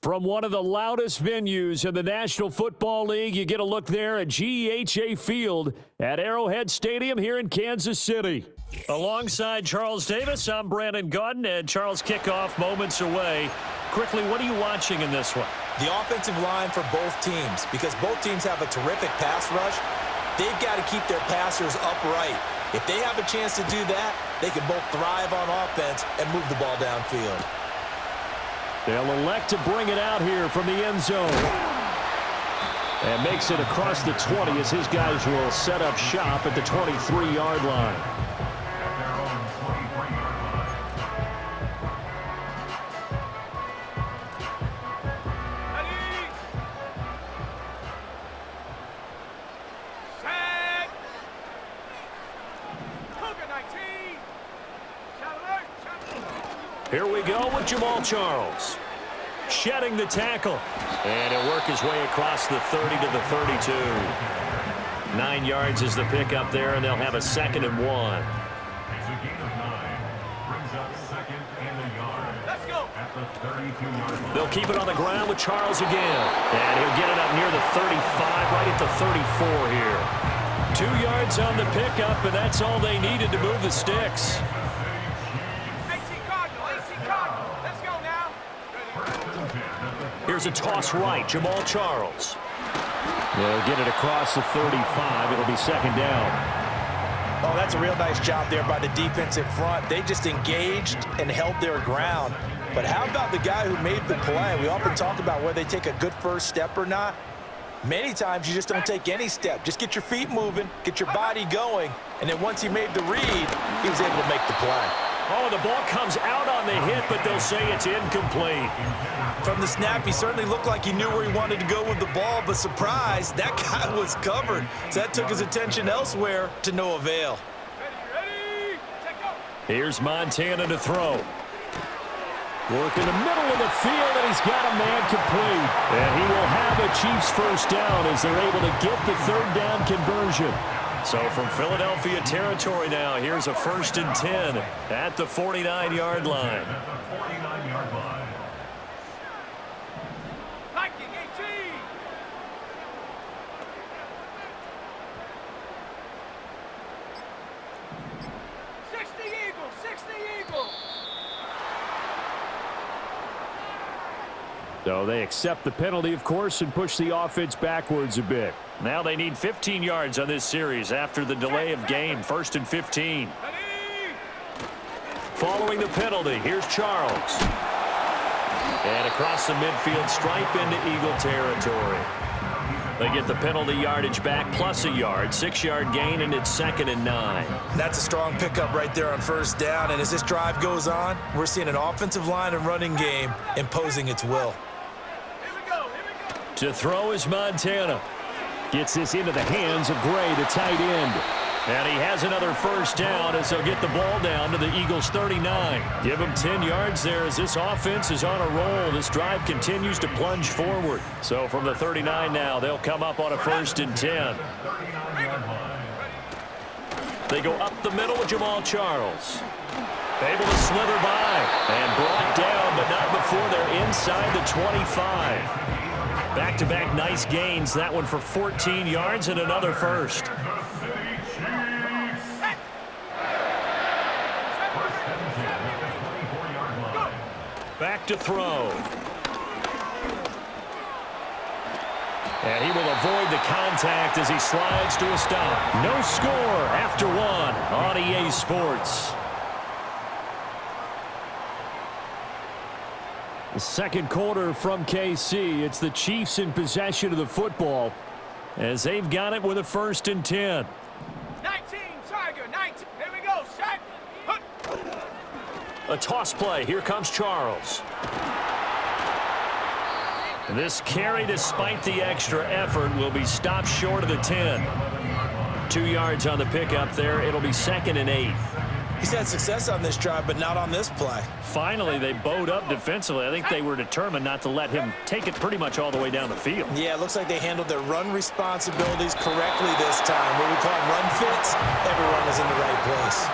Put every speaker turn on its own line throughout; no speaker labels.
From one of the loudest venues in the National Football League, you get a look there at GEHA Field at Arrowhead Stadium here in Kansas City. Alongside Charles Davis, I'm Brandon Gaudin, and Charles, kickoff moments away. Quickly, what are you watching in this one?
The offensive line for both teams, because both teams have a terrific pass rush. They've got to keep their passers upright. If they have a chance to do that, they can both thrive on offense and move the ball downfield.
They'll elect to bring it out here from the end zone. And makes it across the 20 as his guys will set up shop at the 23-yard line. Here we go with Jamal Charles. Shedding the tackle. And he'll work his way across the 30 to the 32. 9 yards is the pickup there, and they'll have a 2nd and 1.
Let's go.
They'll keep it on the ground with Charles again. And he'll get it up near the 35, right at the 34 here. 2 yards on the pickup, and that's all they needed to move the sticks. Here's a toss right, Jamal Charles. They'll get it across the 35. It'll be 2nd down.
Oh, that's a real nice job there by the defensive front. They just engaged and held their ground. But how about the guy who made the play? We often talk about whether they take a good first step or not. Many times you just don't take any step. Just get your feet moving, get your body going, and then once he made the read, he was able to make the play.
Oh, the ball comes out on the hit, but they'll say it's incomplete.
From the snap, he certainly looked like he knew where he wanted to go with the ball, but surprise, that guy was covered. So that took his attention elsewhere to no avail.
Here's Montana to throw. Work in the middle of the field, and he's got a man complete. And he will have a Chiefs first down as they're able to get the 3rd down conversion. So from Philadelphia territory now, here's a 1st and 10 at the 49-yard line. So they accept the penalty, of course, and push the offense backwards a bit. Now they need 15 yards on this series after the delay of game. 1st and 15. Following the penalty, here's Charles. And across the midfield stripe into Eagle territory. They get the penalty yardage back plus a yard. 6-yard gain, and it's 2nd and 9.
That's a strong pickup right there on 1st down. And as this drive goes on, we're seeing an offensive line and running game imposing its will.
To throw is Montana. Gets this into the hands of Gray, the tight end. And he has another 1st down as they'll get the ball down to the Eagles' 39. Give them 10 yards there as this offense is on a roll. This drive continues to plunge forward. So from the 39 now, they'll come up on a 1st and 10. They go up the middle with Jamal Charles. Able to slither by and brought down, but not before they're inside the 25. Back-to-back nice gains. That one for 14 yards and another 1st. Back to throw. And he will avoid the contact as he slides to a stop. No score after 1 on EA Sports. The 2nd quarter from KC. It's the Chiefs in possession of the football as they've got it with a 1st and 10.
19, Tiger, 19. Here we go, set.
A toss play. Here comes Charles. This carry, despite the extra effort, will be stopped short of the 10. 2 yards on the pickup there. It'll be 2nd and 8.
He's had success on this drive, but not on this play.
Finally, they bowed up defensively. I think they were determined not to let him take it pretty much all the way down the field.
Yeah, it looks like they handled their run responsibilities correctly this time. What we call run fits, everyone was in the right place.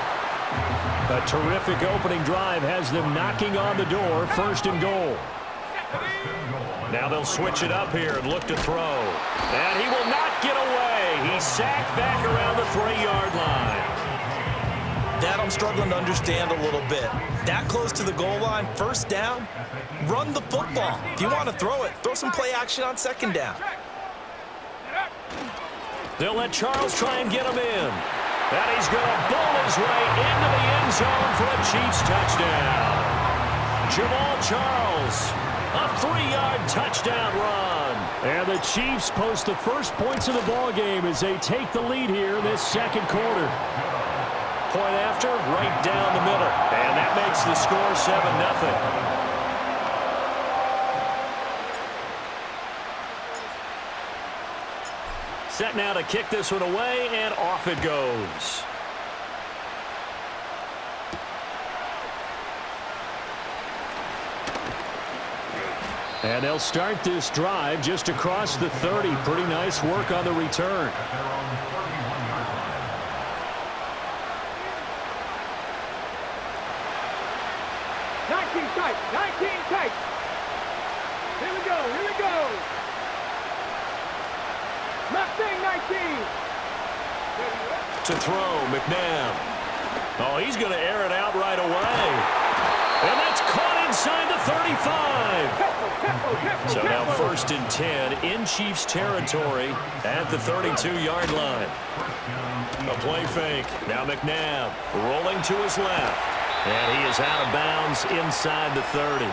A terrific opening drive has them knocking on the door. 1st and goal. Now they'll switch it up here and look to throw. And he will not get away. He's sacked back around the 3-yard line.
That I'm struggling to understand a little bit. That close to the goal line, first down, run the football. If you want to throw it, throw some play action on second down.
They'll let Charles try and get him in. And he's going to bowl his way into the end zone for a Chiefs touchdown. Jamal Charles, a 3-yard touchdown run. And the Chiefs post the first points of the ball game as they take the lead here in this second quarter. Point after, right down the middle. And that makes the score 7-0. Set now to kick this one away, and off it goes. And they'll start this drive just across the 30. Pretty nice work on the return.
Here we go, here we go. Left thing, 19.
To throw, McNabb. Oh, he's going to air it out right away. And that's caught inside the 35. So now 1st and 10 in Chiefs territory at the 32-yard line. A play fake. Now McNabb rolling to his left. And he is out of bounds inside the 30.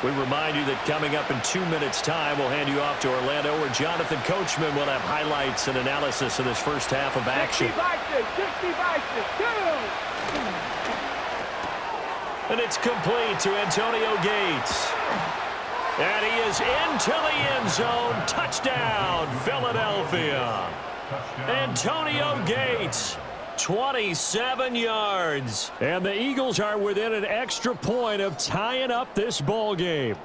We remind you that coming up in 2 minutes' time, we'll hand you off to Orlando, where Jonathan Coachman will have highlights and analysis of this first half of action.
60 vices, 2.
And it's complete to Antonio Gates. And he is into the end zone. Touchdown, Philadelphia. Antonio Gates. 27 yards. And the Eagles are within an extra point of tying up this ball game.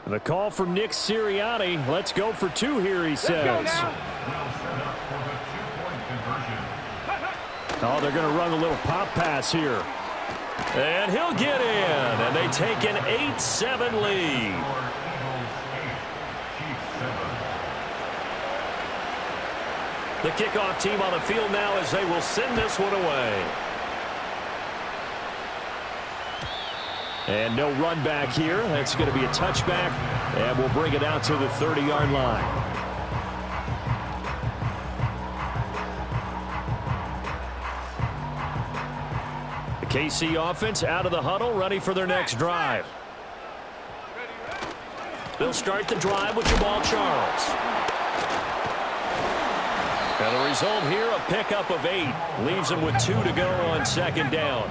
The call from Nick Sirianni. Let's go for 2 here, he says. Oh, they're going to run a little pop pass here. And he'll get in. And they take an 8-7 lead. The kickoff team on the field now as they will send this one away. And no run back here. That's going to be a touchback. And we'll bring it out to the 30-yard line. The KC offense out of the huddle, ready for their next drive. They'll start the drive with Jamal Charles. And the result here, a pickup of 8. Leaves them with 2 to go on second down.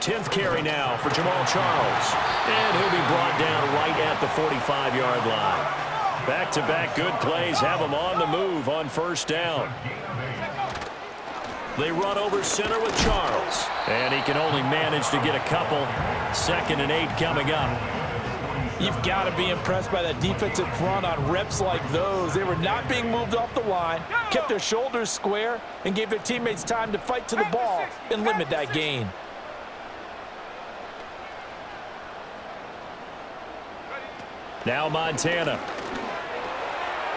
10th carry now for Jamal Charles. And he'll be brought down right at the 45-yard line. Back-to-back good plays have him on the move on first down. They run over center with Charles. And he can only manage to get a couple. 2nd and 8 coming up.
You've got to be impressed by that defensive front on reps like those. They were not being moved off the line, kept their shoulders square, and gave their teammates time to fight to the ball and limit that gain.
Now Montana.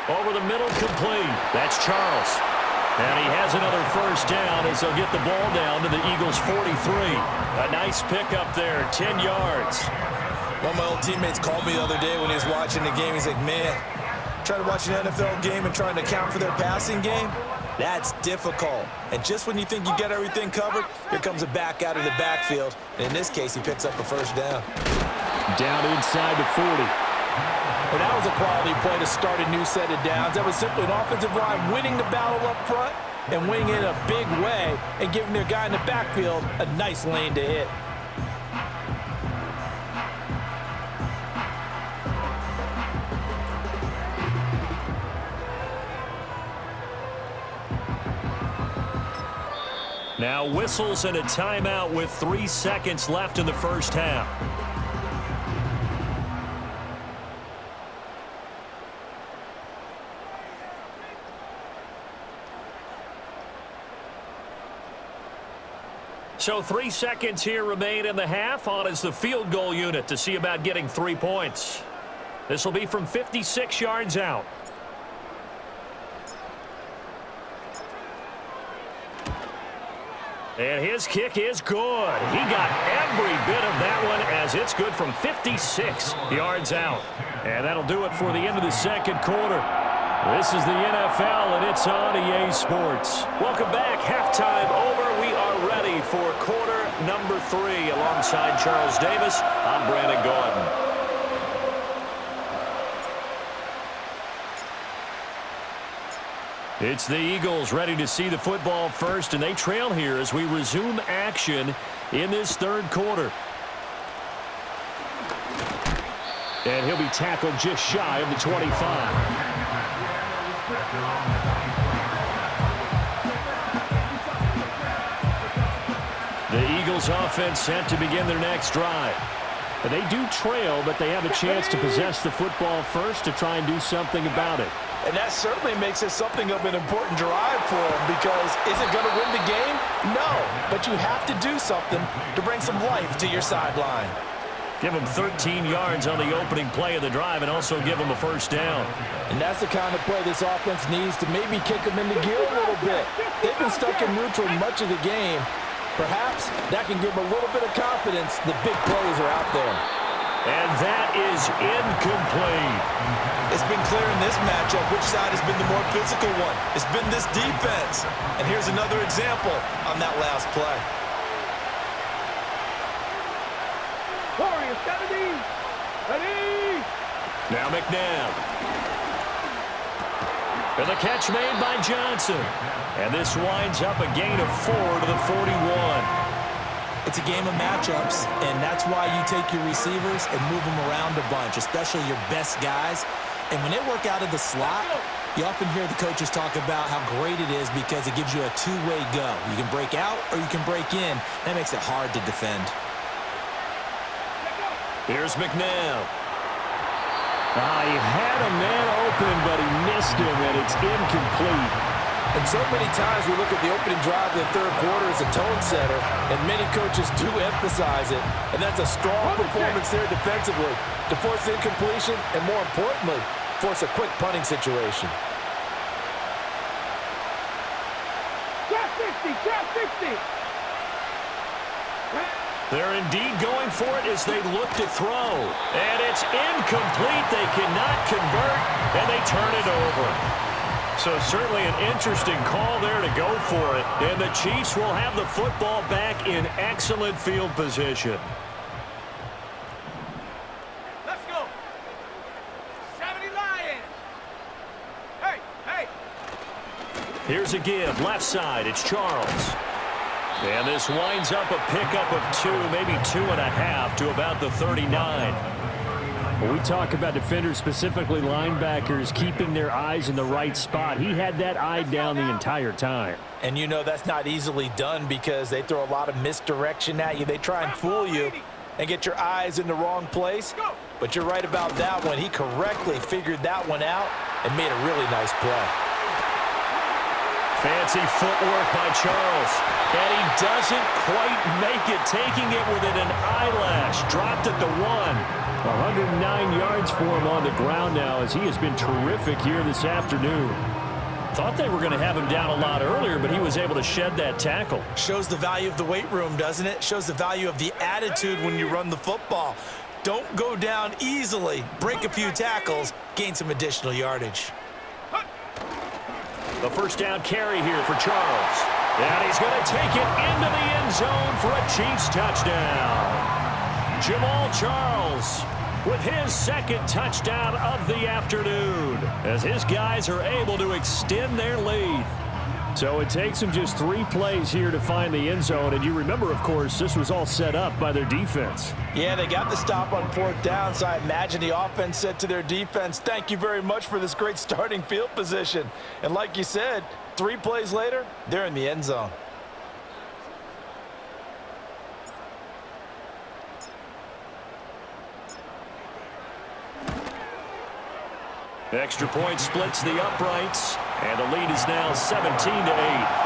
Over the middle, complete. That's Charles. And he has another first down as they'll get the ball down to the Eagles' 43. A nice pickup there, 10 yards.
One of my old teammates called me the other day when he was watching the game. He's like, man, trying to watch an NFL game and trying to account for their passing game, that's difficult. And just when you think you get everything covered, here comes a back out of the backfield. And in this case, he picks up a first down.
Down inside the 40.
Well, that was a quality play to start a new set of downs. That was simply an offensive line winning the battle up front and winning it in a big way and giving their guy in the backfield a nice lane to hit.
Now whistles and a timeout with 3 seconds left in the first half. So 3 seconds here remain in the half. On is the field goal unit to see about getting 3 points. This will be from 56 yards out. And his kick is good. He got every bit of that one as it's good from 56 yards out. And that'll do it for the end of the second quarter. This is the NFL, and it's on EA Sports. Welcome back. Halftime over. We are ready for quarter number 3. Alongside Charles Davis, I'm Brandon Gordon. It's the Eagles ready to see the football first, and they trail here as we resume action in this third quarter. And he'll be tackled just shy of the 25. The Eagles offense set to begin their next drive. They do trail, but they have a chance to possess the football first to try and do something about it.
And that certainly makes it something of an important drive for them, because is it going to win the game? No, but you have to do something to bring some life to your sideline.
Give them 13 yards on the opening play of the drive and also give them a first down.
And that's the kind of play this offense needs to maybe kick them into gear a little bit. They've been stuck in neutral much of the game. Perhaps that can give them a little bit of confidence. The big plays are out there.
And that is incomplete.
It's been clear in this matchup which side has been the more physical one. It's been this defense. And here's another example on that last play.
Warriors, 70. Ready.
Now McNabb. And the catch made by Johnson. And this winds up a gain of 4 to the 41.
It's a game of matchups, and that's why you take your receivers and move them around a bunch, especially your best guys. And when they work out of the slot, you often hear the coaches talk about how great it is because it gives you a two-way go. You can break out or you can break in. That makes it hard to defend.
Here's McNabb. He had a man open, but he missed him, and it's incomplete.
And so many times we look at the opening drive of the third quarter as a tone setter, and many coaches do emphasize it. And that's a strong performance there defensively to force incompletion and, more importantly, force a quick punting situation.
Drop 50, drop 50.
They're indeed going for it as they look to throw. And it's incomplete. They cannot convert, and they turn it over. So certainly an interesting call there to go for it. And the Chiefs will have the football back in excellent field position.
Let's go. 70 Lions. Hey, hey.
Here's a give. Left side, it's Charles. And this winds up a pickup of 2, maybe 2.5 to about the 39. When we talk about defenders, specifically linebackers, keeping their eyes in the right spot, he had that eye down the entire time.
And you know that's not easily done because they throw a lot of misdirection at you. They try and fool you and get your eyes in the wrong place. But you're right about that one. He correctly figured that one out and made a really nice play.
Fancy footwork by Charles. And he doesn't quite make it, taking it within an eyelash. Dropped at the 1. 109 yards for him on the ground now as he has been terrific here this afternoon. Thought they were going to have him down a lot earlier, but he was able to shed that tackle.
Shows the value of the weight room, doesn't it? Shows the value of the attitude when you run the football. Don't go down easily. Break a few tackles. Gain some additional yardage.
The first down carry here for Charles. And he's going to take it into the end zone for a Chiefs touchdown. Jamal Charles with his second touchdown of the afternoon as his guys are able to extend their lead. So it takes them just 3 plays here to find the end zone. And you remember, of course, this was all set up by their defense.
Yeah, they got the stop on 4th down, so I imagine the offense said to their defense, thank you very much for this great starting field position. And like you said, 3 plays later, they're in the end zone.
Extra point splits the uprights, and the lead is now 17-8.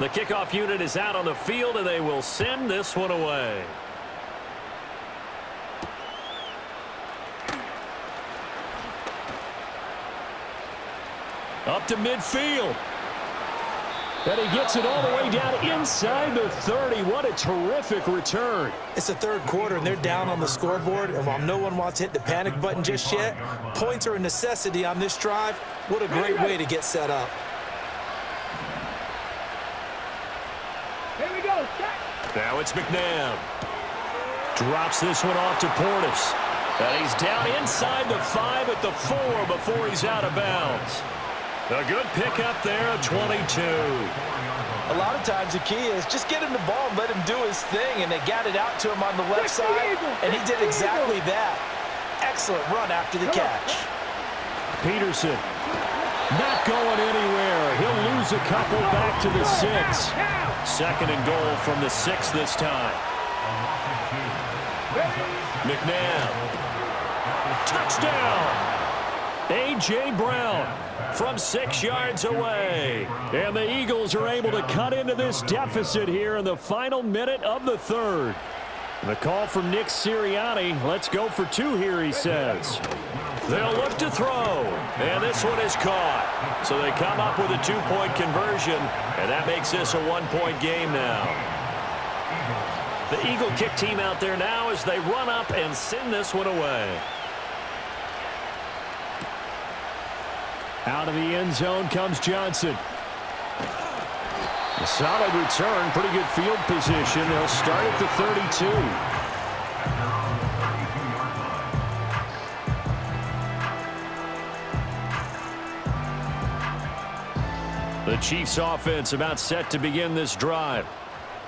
The kickoff unit is out on the field, and they will send this one away. Up to midfield. And he gets it all the way down inside the 30. What a terrific return.
It's the third quarter, and they're down on the scoreboard. And while no one wants to hit the panic button just yet, points are a necessity on this drive. What a great way to get set up.
Here we go. Check.
Now it's McNabb. Drops this one off to Portis. And he's down inside the 5 at the 4 before he's out of bounds. A good pickup there at 22.
A lot of times the key is just get him the ball and let him do his thing, and they got it out to him on the left side, and he did exactly that. Excellent run after the catch.
Peterson not going anywhere. He'll lose a couple back to the 6. Second and goal from the 6 this time. McNabb. Touchdown. A.J. Brown from 6 yards away. And the Eagles are able to cut into this deficit here in the final minute of the third. The call from Nick Sirianni. Let's go for 2 here, he says. They'll look to throw. And this one is caught. So they come up with a 2-point conversion. And that makes this a 1-point game now. The Eagle kick team out there now as they run up and send this one away. Out of the end zone comes Johnson. A solid return, pretty good field position. They'll start at the 32. The Chiefs offense about set to begin this drive.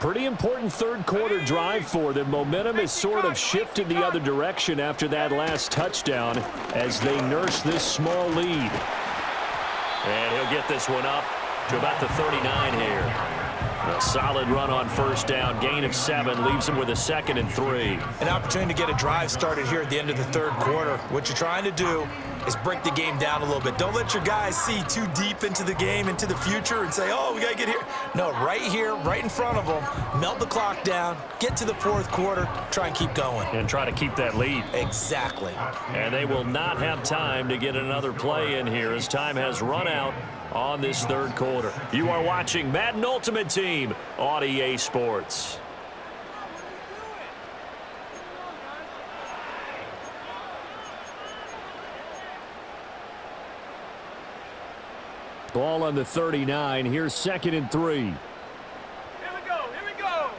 Pretty important third quarter drive for them. Momentum has sort of shifted the other direction after that last touchdown as they nurse this small lead. And he'll get this one up to about the 39 here. A solid run on first down. Gain of 7 leaves him with a 2nd and 3.
An opportunity to get a drive started here at the end of the third quarter. What you're trying to do is break the game down a little bit. Don't let your guys see too deep into the game, into the future, and say, oh, we got to get here. No, right here, right in front of them, melt the clock down, get to the fourth quarter, try and keep going.
And try to keep that lead.
Exactly.
And they will not have time to get another play in here as time has run out on this third quarter. You are watching Madden Ultimate Team on EA Sports. Ball on the 39. Here's 2nd and 3.
Here we go. Here we go.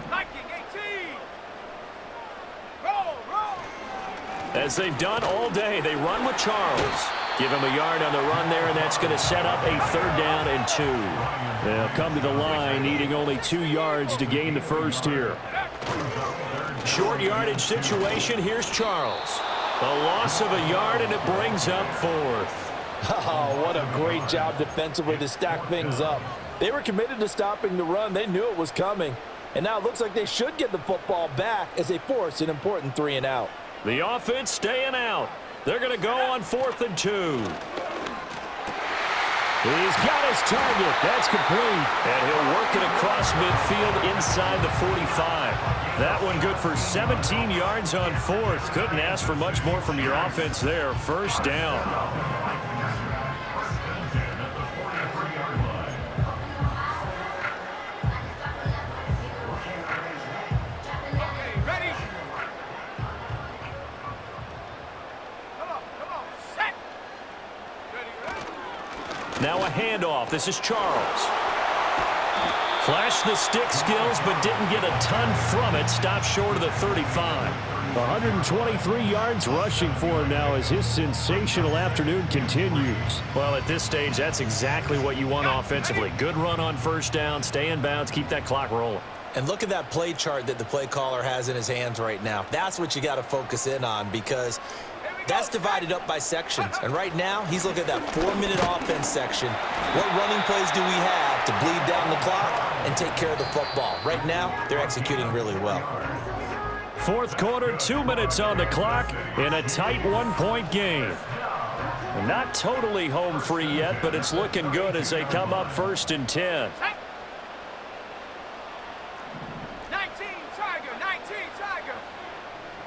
Viking 18. Roll, roll.
As they've done all day, they run with Charles. Give him a yard on the run there, and that's going to set up a 3rd down and 2. They'll come to the line, needing only 2 yards to gain the first here. Short yardage situation. Here's Charles. A loss of a yard, and it brings up 4th.
Oh, what a great job defensively to stack things up. They were committed to stopping the run. They knew it was coming. And now it looks like they should get the football back as they force an important 3 and out.
The offense staying out. They're going to go on 4th and 2. He's got his target. That's complete. And he'll work it across midfield inside the 45. That one good for 17 yards on 4th. Couldn't ask for much more from your offense there. First down. Now a handoff. This is Charles. Flashed the stick skills, but didn't get a ton from it. Stopped short of the 35. 123 yards rushing for him now as his sensational afternoon continues. Well, at this stage, that's exactly what you want offensively. Good run on first down, stay in bounds, keep that clock rolling.
And look at that play chart that the play caller has in his hands right now. That's what you got to focus in on because that's divided up by sections. And right now, he's looking at that 4-minute offense section. What running plays do we have to bleed down the clock and take care of the football? Right now, they're executing really well.
Fourth quarter, 2 minutes on the clock in a tight 1-point game. Not totally home free yet, but it's looking good as they come up 1st and 10.
19 Tiger, 19 Tiger.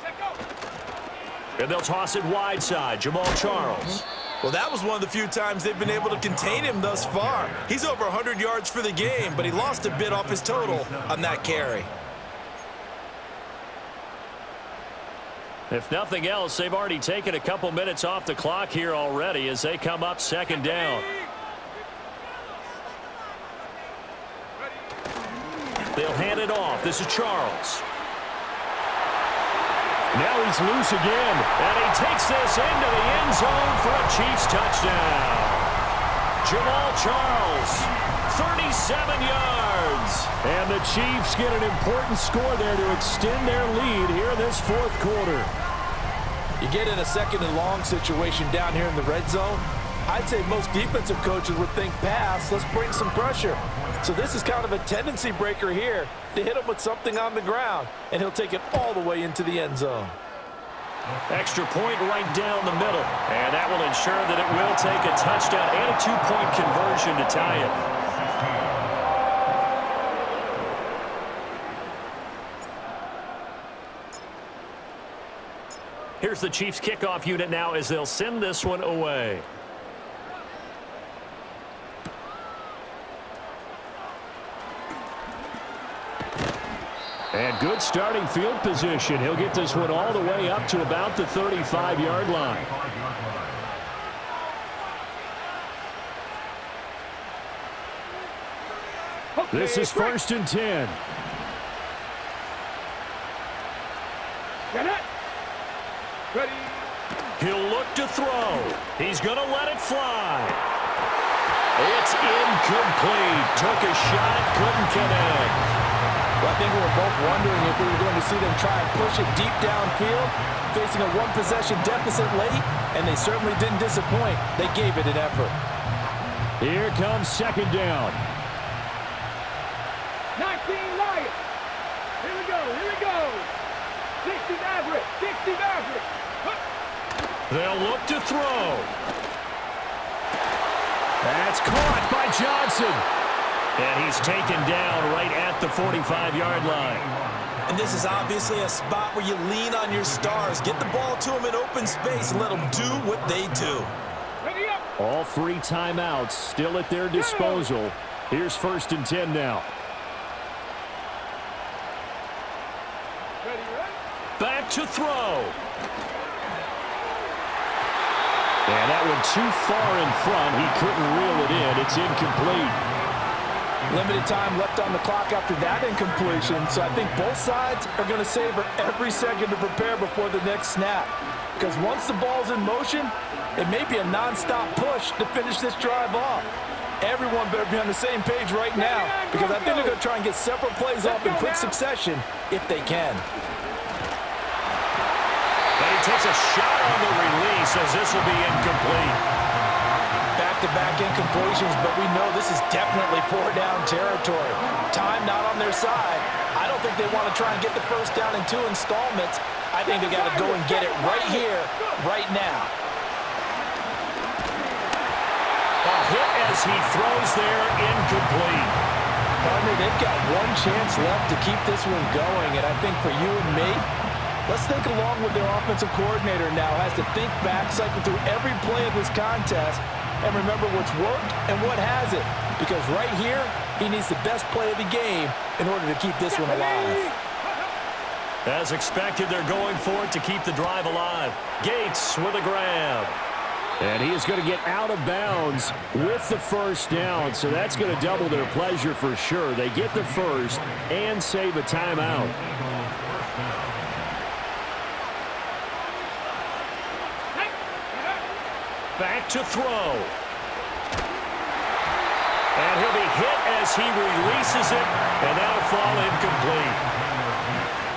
Take go.
And they'll toss it wide side. Jamal Charles.
Well, that was one of the few times they've been able to contain him thus far. He's over 100 yards for the game, but he lost a bit off his total on that carry.
If nothing else, they've already taken a couple minutes off the clock here already as they come up 2nd down. They'll hand it off. This is Charles. Now he's loose again, and he takes this into the end zone for a Chiefs touchdown. Jamal Charles, 37 yards. And the Chiefs get an important score there to extend their lead here in this 4th quarter.
You get in a 2nd and long situation down here in the red zone. I'd say most defensive coaches would think pass, let's bring some pressure. So this is kind of a tendency breaker here to hit him with something on the ground, and he'll take it all the way into the end zone.
Extra point right down the middle, and that will ensure that it will take a touchdown and a 2-point conversion to tie it. Here's the Chiefs kickoff unit now as they'll send this one away. And good starting field position. He'll get this one all the way up to about the 35-yard line. This is 1st and 10.
Get it. Ready.
He'll look to throw. He's going to let it fly. It's incomplete. Took a shot, couldn't connect.
Well, I think we were both wondering if we were going to see them try and push it deep downfield, facing a 1-possession deficit late, and they certainly didn't disappoint. They gave it an effort.
Here comes 2nd down.
19 Lions. Here we go. Here we go. 60 Maverick. 60 Maverick.
They'll look to throw. That's caught by Johnson. And he's taken down right at the 45-yard line.
And this is obviously a spot where you lean on your stars. Get the ball to them in open space and let them do what they do.
Ready up.
All 3 timeouts still at their disposal. Here's 1st and 10 now.
Ready, ready.
Back to throw. And that one too far in front. He couldn't reel it in. It's incomplete.
Limited time left on the clock after that incompletion, so I think both sides are going to savor every second to prepare before the next snap. Because once the ball's in motion, it may be a nonstop push to finish this drive off. Everyone better be on the same page right now, because I think they're going to try and get several plays off in quick succession if they can.
And he takes a shot on the release as this will be incomplete.
Back-to-back incompletions, but we know this is definitely 4-down territory. Time not on their side. I don't think they want to try and get the first down in 2 installments. I think they got to go and get it right here, right now.
A hit as he throws there, incomplete.
Partner, they've got one chance left to keep this one going, and I think for you and me, let's think along with their offensive coordinator now. Has to think back, cycle through every play of this contest, and remember what's worked and what hasn't. Because right here, he needs the best play of the game in order to keep this one alive.
As expected, they're going for it to keep the drive alive. Gates with a grab. And he is going to get out of bounds with the first down, so that's going to double their pleasure for sure. They get the first and save a timeout. Back to throw. And he'll be hit as he releases it, and that'll fall incomplete.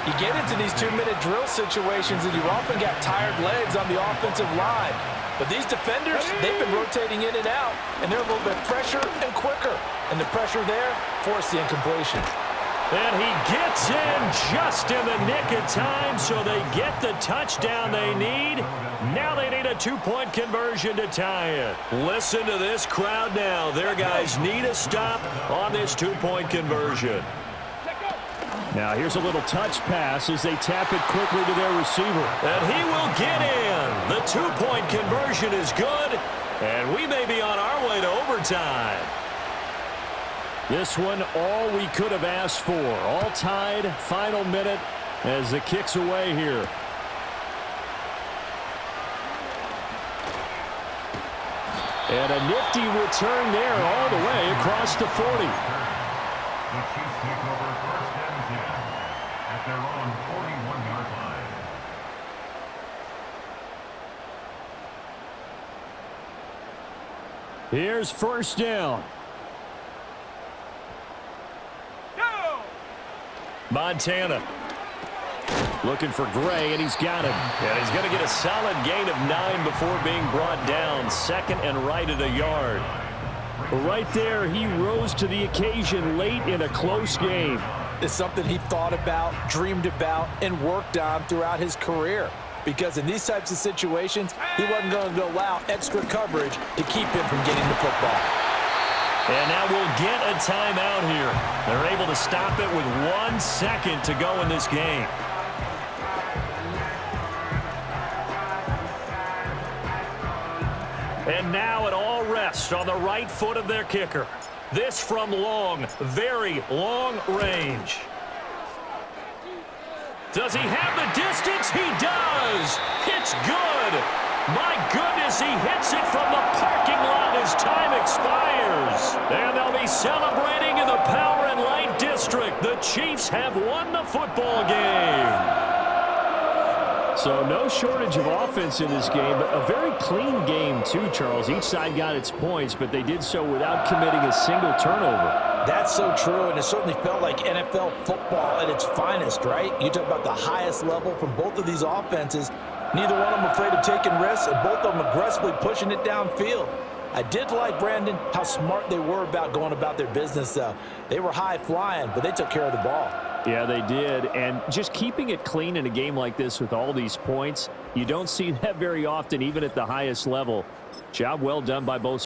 You get into these 2-minute drill situations, and you've often got tired legs on the offensive line. But these defenders, they've been rotating in and out, and they're a little bit fresher and quicker. And the pressure there forced the incompletion.
And he gets in just in the nick of time, so they get the touchdown they need. Now they need a two-point conversion to tie it. Listen to this crowd now. Their guys need a stop on this two-point conversion. Now here's a little touch pass as they tap it quickly to their receiver. And he will get in. The two-point conversion is good, and we may be on our way to overtime. This one, all we could have asked for. All tied, final minute as the kick's away here. And a nifty return there all the way across the 40.
The Chiefs take over first and 10 at their own 41-yard line.
Here's first down. Montana looking for Gray, and he's got him. And he's going to get a solid gain of 9 before being brought down. Second and right at a yard. Right there, he rose to the occasion late in a close game.
It's something he thought about, dreamed about, and worked on throughout his career. Because in these types of situations, he wasn't going to allow extra coverage to keep him from getting the football.
And now we'll get a timeout here. They're able to stop it with 1 second to go in this game. And now it all rests on the right foot of their kicker. This from long, very long range. Does he have the distance? He does. It's good. My goodness, he hits it from the parking lot as time expires. And they'll be celebrating in the Power and Light District. The Chiefs have won the football game. So no shortage of offense in this game, but a very clean game too, Charles. Each side got its points, but they did so without committing a single turnover.
That's so true, and it certainly felt like NFL football at its finest, right? You talk about the highest level from both of these offenses. Neither one of them afraid of taking risks, and both of them aggressively pushing it downfield. I did like, Brandon, how smart they were about going about their business, though. They were high-flying, but they took care of the ball.
Yeah, they did, and just keeping it clean in a game like this with all these points, you don't see that very often, even at the highest level. Job well done by both